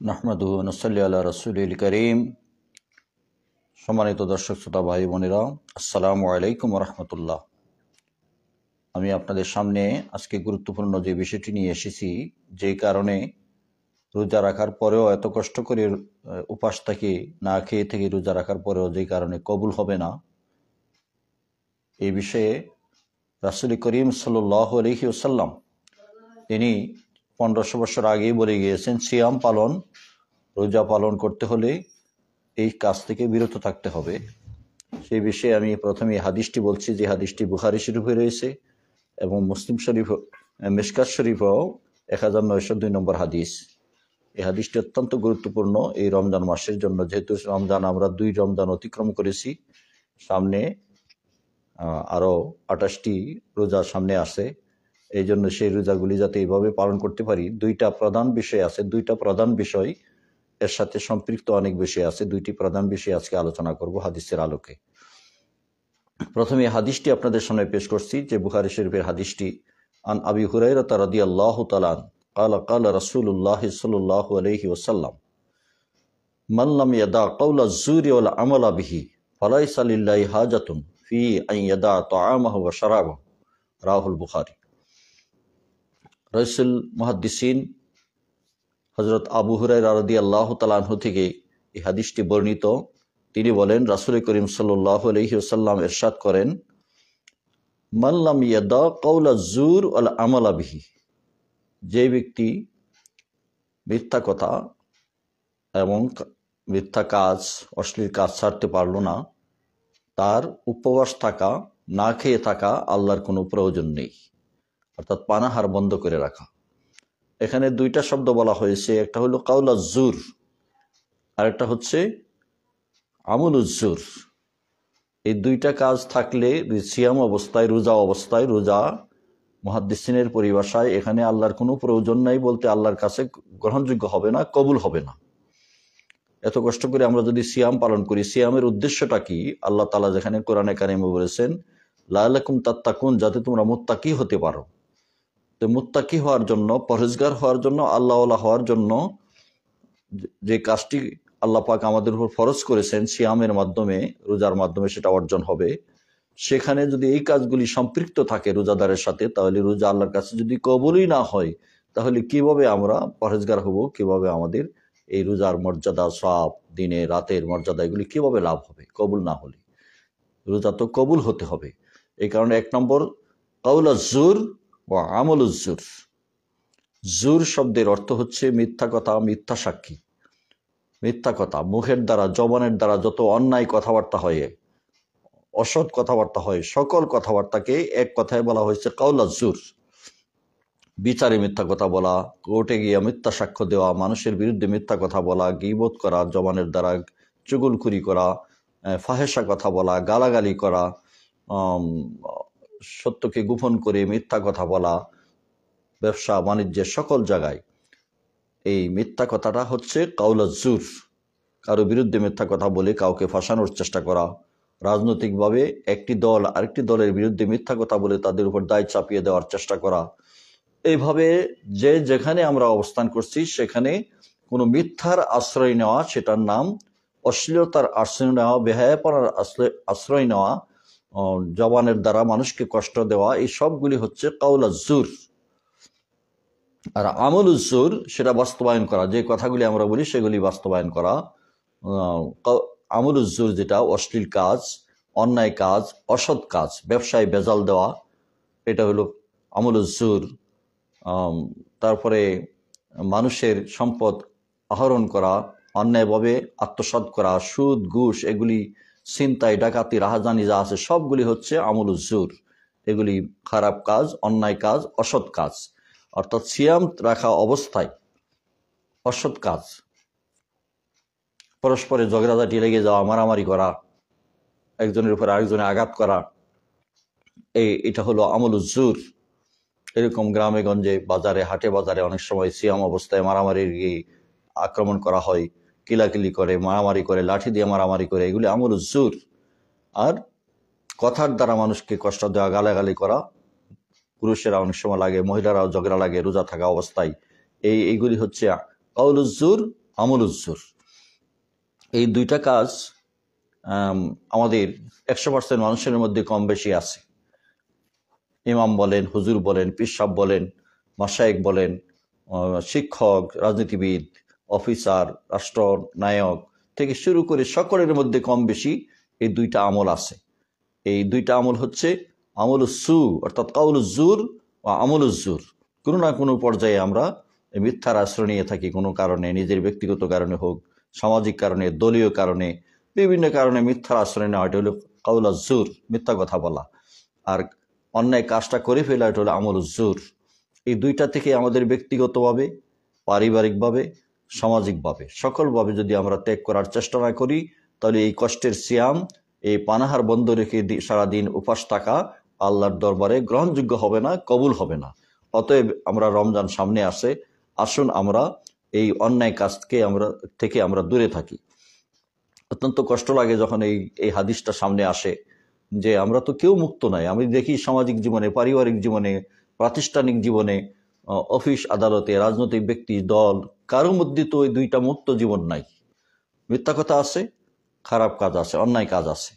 নাহমাদুহু ওয়া নুসাল্লি আলা রাসূলিল কারীম। সম্মানিত দর্শক শ্রোতা ভাই বোনেরা, আসসালামু আলাইকুম ওয়া রাহমাতুল্লাহ। আমি আপনাদের সামনে আজকে গুরুত্বপূর্ণ যে বিষয়টি নিয়ে এসেছি, যেই কারণে রোজা রাখার পরেও এত কষ্ট করে উপাস থাকি, না খেয়ে থেকে রোজা রাখার পরেও যেই কারণে কবুল হবে না, এই বিষয়ে রাসূল করিম সাল্লাল্লাহু আলাইহি ওয়াসাল্লাম তিনি 1500 বছর আগেই বলে গিয়েছেন, সিয়াম পালন, রোজা পালন করতে হলে এই কাজ থেকে বিরত থাকতে হবে। সেই বিষয়ে আমি প্রথমে হাদিসটি বলছি, যে হাদিসটি বুখারী শরীফে রয়েছে এবং মুসলিম শরীফ, মিশকাত শরীফেও 1902 নম্বর হাদিস। এই হাদিসটি অত্যন্ত গুরুত্বপূর্ণ এই রমজান মাসের জন্য, যেহেতু রমজান আমরা 2 রমজান অতিক্রম করেছি, সামনে আরও 28টি রোজা সামনে আসে। এই জন্য সেই রোজাগুলি যাতে এইভাবে পালন করতে পারি, 2টা প্রধান বিষয় আছে, 2টা প্রধান বিষয় এর সাথে সম্পৃক্ত অনেক বিষয় আছে। 2টি প্রধান বিষয় আজকে আলোচনা করব হাদিসের আলোকে। প্রথমে হাদিসটি আপনাদের সামনে পেশ করছি, যে বুখারী শরীফের হাদিসটি। আন আবি হুরায়রা রাদিয়াল্লাহু তাআলা ক্বালা ক্বালা রাসূলুল্লাহ সাল্লাল্লাহু আলাইহি ওয়াসাল্লাম মান লাম ইয়াদা কাওলা যুরি ওয়াল আমালা বিহি ফালাইসা লিল্লাহি হাজাতুন ফি আন ইয়াদা তাআমাহু ওয়া শারাবাহু, রাওয়াহুল বুখারী। রাসূল মুহাদ্দিসিন হযরত আবু হুরায়রা রাদিয়াল্লাহু তাআলা আনহু থেকে এই হাদিসটি বর্ণিত। তিনি বলেন, রাসূল করিম সাল্লাল্লাহু আলাইহি ওয়াসাল্লাম ইরশাদ করেন, মান লাম ইয়াদা কাওলা যুর ওয়াল আমালা বিহি, যে ব্যক্তি মিথ্যা কথা এবং মিথ্যা কাজ, অশ্লীল কাজ ছাড়তে পারলো না, তার উপবাস থাকা, না খেয়ে থাকা আল্লাহর কোনো প্রয়োজন নেই, অর্থাৎ পানাহার বন্ধ করে রাখা। এখানে 2টা শব্দ বলা হয়েছে, একটা হলো কাওলা যুর, আরেকটা হচ্ছে আমলুজ যুর। এই 2টা কাজ থাকলে সিয়াম অবস্থায়, রোজা অবস্থায়, রোজা মুহাদ্দিসিনের পরিভাষায় এখানে আল্লাহর কোনো প্রয়োজন নাই বলতে আল্লাহর কাছে গ্রহণযোগ্য হবে না, কবুল হবে না। এত কষ্ট করে আমরা যদি সিয়াম পালন করি, সিয়ামের উদ্দেশ্যটা কি? আল্লাহ তাআলা যেখানে কোরআনে কারিমে বলেছেন, লাআল্লাকুম তাত্তাকুন, যাতে তোমরা মুত্তাকি হতে পারো। তো মুত্তাকি হওয়ার জন্য, পরহেজগার হওয়ার জন্য, আল্লাহওয়ালা হওয়ার জন্য যে কাজটি আল্লাহ পাক আমাদের উপর ফরজ করেছেন সিয়ামের মাধ্যমে, রোজার মাধ্যমে সেটা অর্জন হবে। সেখানে যদি এই কাজগুলি সম্পৃক্ত থাকে রোজাদারের সাথে, তাহলে রোজা আল্লাহর কাছে যদি কবুলই না হয়, তাহলে কিভাবে আমরা পরহেজগার হব, কিভাবে আমাদের এই রোজার মর্যাদা, সওয়াব, দিনে রাতের মর্যাদা, এগুলি কিভাবে লাভ হবে কবুল না হলে? রোজা তো কবুল হতে হবে। এই কারণে 1 নম্বর কাউলাজ জুর ওয়া আমলুজ জুর। জুর শব্দের অর্থ হচ্ছে মিথ্যা কথা, মিথ্যা সাক্ষী। মিথ্যা কথা, মুখের দ্বারা, জবানের দ্বারা যত অন্যায় কথাবার্তা হয়, অসৎ কথাবার্তা হয়, সকল কথাবার্তাকে এক কথায় বলা হয়েছে কাউলাজ জুর। বিচারে মিথ্যা কথা বলা, কোর্টে গিয়ে মিথ্যা সাক্ষ্য দেওয়া, মানুষের বিরুদ্ধে মিথ্যা কথা বলা, গীবত করা, জবানের দ্বারা চুগলখুরি করা, ফাহেসা কথা বলা, গালাগালি করা, সত্যকে গোপন করে মিথ্যা কথা বলা, ব্যবসা বাণিজ্যের সকল জায়গায় এই মিথ্যা কথাটা হচ্ছে কাউলাজ জুর। কারো বিরুদ্ধে মিথ্যা কথা বলে কাউকে ফাঁসানোর চেষ্টা করা, রাজনৈতিকভাবে একটি দল আরেকটি দলের বিরুদ্ধে মিথ্যা কথা বলে তাদের উপর দায় চাপিয়ে দেওয়ার চেষ্টা করা। এইভাবে যে যেখানে আমরা অবস্থান করছি সেখানে কোনো মিথ্যার আশ্রয় নেওয়া, সেটার নাম অশ্লীলতার আশ্রয় নেওয়া, বেহায়াপনার আশ্রয় নেওয়া, জবানের দ্বারা মানুষকে কষ্ট দেওয়া, এই সবগুলি হচ্ছে কাউলাজ জুর। আর আমলুজ জুর সেটা বাস্তবায়ন করা, যে কথাগুলি আমরা বলি সেগুলি বাস্তবায়ন করা। আমলুজ জুর যেটা অশ্লীল কাজ, অন্যায় কাজ, অসৎ কাজ, ব্যবসায় ভেজাল দেওয়া, এটা হলো আমলুজ জুর। তারপরে মানুষের সম্পদ আহরণ করা, অন্যায়ভাবে আত্মসাৎ করা, সুদ ঘুষ, এগুলি ছিনতাই ডাকাতি রাহাজানি যা আছে সবগুলি হচ্ছে আমলুজ জুর। এগুলি খারাপ কাজ, অন্যায় কাজ, অসৎ কাজ। অর্থাৎ সিয়াম রাখা অবস্থায় অসৎ কাজ, পরস্পরে ঝগড়াঝাটি লেগে যাওয়া, মারামারি করা, একজনের উপর আরেকজনে আঘাত করা, এটা হলো আমলুজ জুর। এরকম গ্রামে গঞ্জে, বাজারে, হাটে বাজারে অনেক সময় সিয়াম অবস্থায় মারামারি গিয়ে আক্রমণ করা হয়, কিলাকিলি করে, মারামারি করে, লাঠি দিয়ে মারামারি করে, এগুলি আমলুজ জুর। আর কথার দ্বারা মানুষকে কষ্ট দেওয়া, গালাগালি করা, পুরুষেরা অনেক সময় লাগে, মহিলারাও ঝগড়া লাগে রোজা থাকা অবস্থায়, এইগুলি হচ্ছে কাউলুজ জুর আমলুজ্জুর। এই দুইটা কাজ আমাদের 100% মানুষের মধ্যে কম বেশি আছে। ইমাম বলেন, হুজুর বলেন, পীর সাহেব বলেন, মাশায়েখ বলেন, শিক্ষক, রাজনীতিবিদ, অফিসার, রাষ্ট্রনায়ক থেকে শুরু করে সকলের মধ্যে কম বেশি এই দুইটা আমল আছে। এই দুইটা আমল হচ্ছে আমলুসসু অর্থাৎ কাউলুজ্জুর ও আমলুজ্জুর। কোনো না কোনো পর্যায়ে আমরা মিথ্যার আশ্রয় নিয়ে থাকি, কোনো কারণে, নিজের ব্যক্তিগত কারণে হোক, সামাজিক কারণে, দলীয় কারণে, বিভিন্ন কারণে মিথ্যার আশ্রয় নেওয়া, এটা হলো কাউলুজ্জুর, মিথ্যা কথা বলা। আর অন্যায় কাজটা করে ফেলা, এটা হলো আমলুজ্জুর। এই দুইটা থেকে আমাদের ব্যক্তিগতভাবে, পারিবারিকভাবে, সামাজিকভাবে, সকলভাবে যদি আমরা ত্যাগ করার চেষ্টা না করি, তাহলে এই কষ্টের সিয়াম, এই পানাহার বন্ধ রেখে সারাদিন উপাস থাকা আল্লাহর দরবারে গ্রহণযোগ্য হবে না, কবুল হবে না। অতএব আমরা রমজান সামনে আসে, আসুন আমরা এই অন্যায় কাজকে থেকে আমরা দূরে থাকি। অত্যন্ত কষ্ট লাগে যখন এই হাদিসটা সামনে আসে যে আমরা তো কেউ মুক্ত নাই। আমি দেখি সামাজিক জীবনে, পারিবারিক জীবনে, প্রাতিষ্ঠানিক জীবনে, অফিস আদালতে, রাজনৈতিক ব্যক্তি, দল, কারোর মধ্যে তো ওই দুইটা মুক্ত জীবন নাই। মিথ্যা কথা আছে, খারাপ কাজ আছে, অন্যায় কাজ আছে।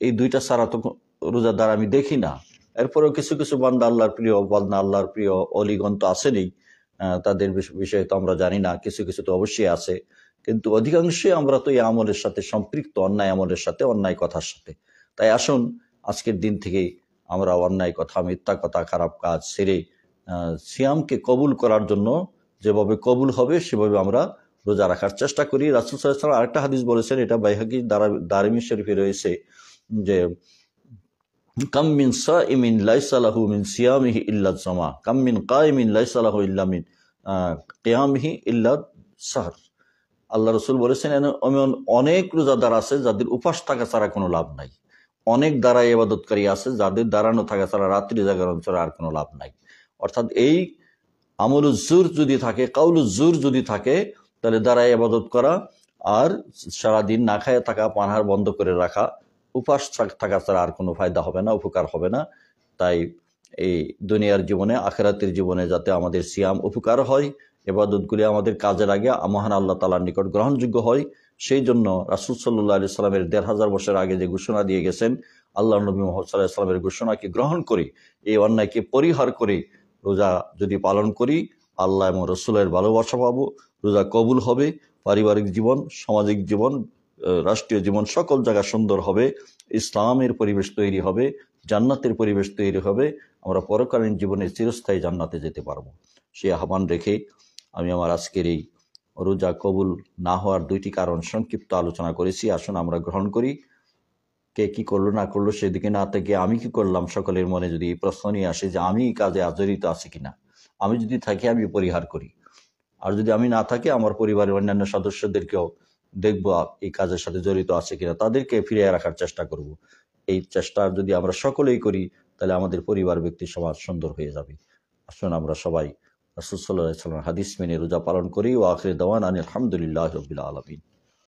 এই দুইটা ছাড়া তো রোজাদার আমি দেখি না। এরপরেও কিছু কিছু বান্দা আল্লাহর প্রিয়, বান্দা আল্লাহর প্রিয় অলিগণ তো আসেনি, তাদের বিষয়ে তো আমরা জানি না, কিছু কিছু তো অবশ্যই আছে। কিন্তু অধিকাংশই আমরা তো এই আমলের সাথে সম্পৃক্ত, অন্যায় আমলের সাথে, অন্যায় কথার সাথে। তাই আসুন আজকের দিন থেকেই আমরা অন্যায় কথা, মিথ্যা কথা, খারাপ কাজ ছেড়ে সিয়ামকে কবুল করার জন্য, যেভাবে কবুল হবে সেভাবে আমরা রোজা রাখার চেষ্টা করি। রাসূল সাল্লাল্লাহু আলাইহি ওয়াসাল্লাম আরেকটা হাদিস বলেছেন, এটা বাইহাকী দারিমি শরীফে রয়েছে, যে কাম মিন সাইমিন লাইসা লাহু মিন সিয়ামিহি ইল্লা জামা, কাম মিন কাইমিন লাইসা লাহু ইল্লা মিন কিয়ামিহি ইল্লা সাহর। আল্লাহ রসুল বলেছেন, এমন অনেক রোজাদার আছে যাদের উপাস থাকা ছাড়া কোনো লাভ নাই। অনেক দাঁড়ায় ইবাদতকারী আছে যাদের দাঁড়ানো থাকা ছাড়া, রাত্রি জাগরণ ছাড়া আর কোনো লাভ নাই। অর্থাৎ এই আমলুজ্জুর যদি থাকে, কাউলুজ্জুর যদি থাকে, তাহলে দাঁড়ায় ইবাদত করা আর সারাদিন না খায় থাকা, পানাহার বন্ধ করে রাখা, উপাস থাকা ছাড়া আর কোনো ফায়দা হবে না, উপকার হবে না। তাই এই দুনিয়ার জীবনে, আখিরাতের জীবনে যাতে আমাদের সিয়াম উপকার হয়, ইবাদতগুলি আমাদের কাজে লাগে, মহান আল্লাহ তাআলার নিকট গ্রহণযোগ্য হয়, সেই জন্য রাসূল সাল্লাল্লাহু আলাইহি সাল্লামের ১৫০০ বছর আগে যে ঘোষণা দিয়ে গেছেন, আল্লাহ নবী মুহাম্মদ সাল্লাল্লাহু আলাইহি সাল্লামের ঘোষণাকে গ্রহণ করি, এই অন্যায়কে পরিহার করে রোজা যদি পালন করি, আল্লাহ এবং রসুলের ভালোবাসা পাবো, রোজা কবুল হবে, পারিবারিক জীবন, সামাজিক জীবন, রাষ্ট্রীয় জীবন, সকল জায়গা সুন্দর হবে, ইসলামের পরিবেশ তৈরি হবে, জান্নাতের পরিবেশ তৈরি হবে, আমরা পরকালীন জীবনে চিরস্থায়ী জান্নাতে যেতে পারবো। সেই আহ্বান রেখে আমি আমার আজকের এই রোজা কবুল না হওয়ার দুইটি কারণ সংক্ষিপ্ত আলোচনা করেছি। আসুন আমরা গ্রহণ করি। কে কি করলো না করলো সেদিকে না থেকে আমি কি করলাম, সকলের মনে যদি এই প্রশ্ন নিয়ে আসে যে আমি এই কাজে জড়িত আছি কিনা, আমি যদি থাকি আমি পরিহার করি, আর যদি আমি না থাকি আমার পরিবারের অন্যান্য সদস্যদেরকেও দেখবো এই কাজের সাথে জড়িত আছে কিনা, তাদেরকে ফিরিয়ে রাখার চেষ্টা করব। এই চেষ্টা যদি আমরা সকলেই করি, তাহলে আমাদের পরিবার, ব্যক্তি, সমাজ সুন্দর হয়ে যাবে। আসুন আমরা সবাই রাসূল সাল্লাল্লাহু আলাইহি ওয়াসাল্লামের হাদিস মেনে রোজা পালন করি। ওয়া আখিরু দাওয়ানা আনিল হামদুলিল্লাহি রাব্বিল আলামিন।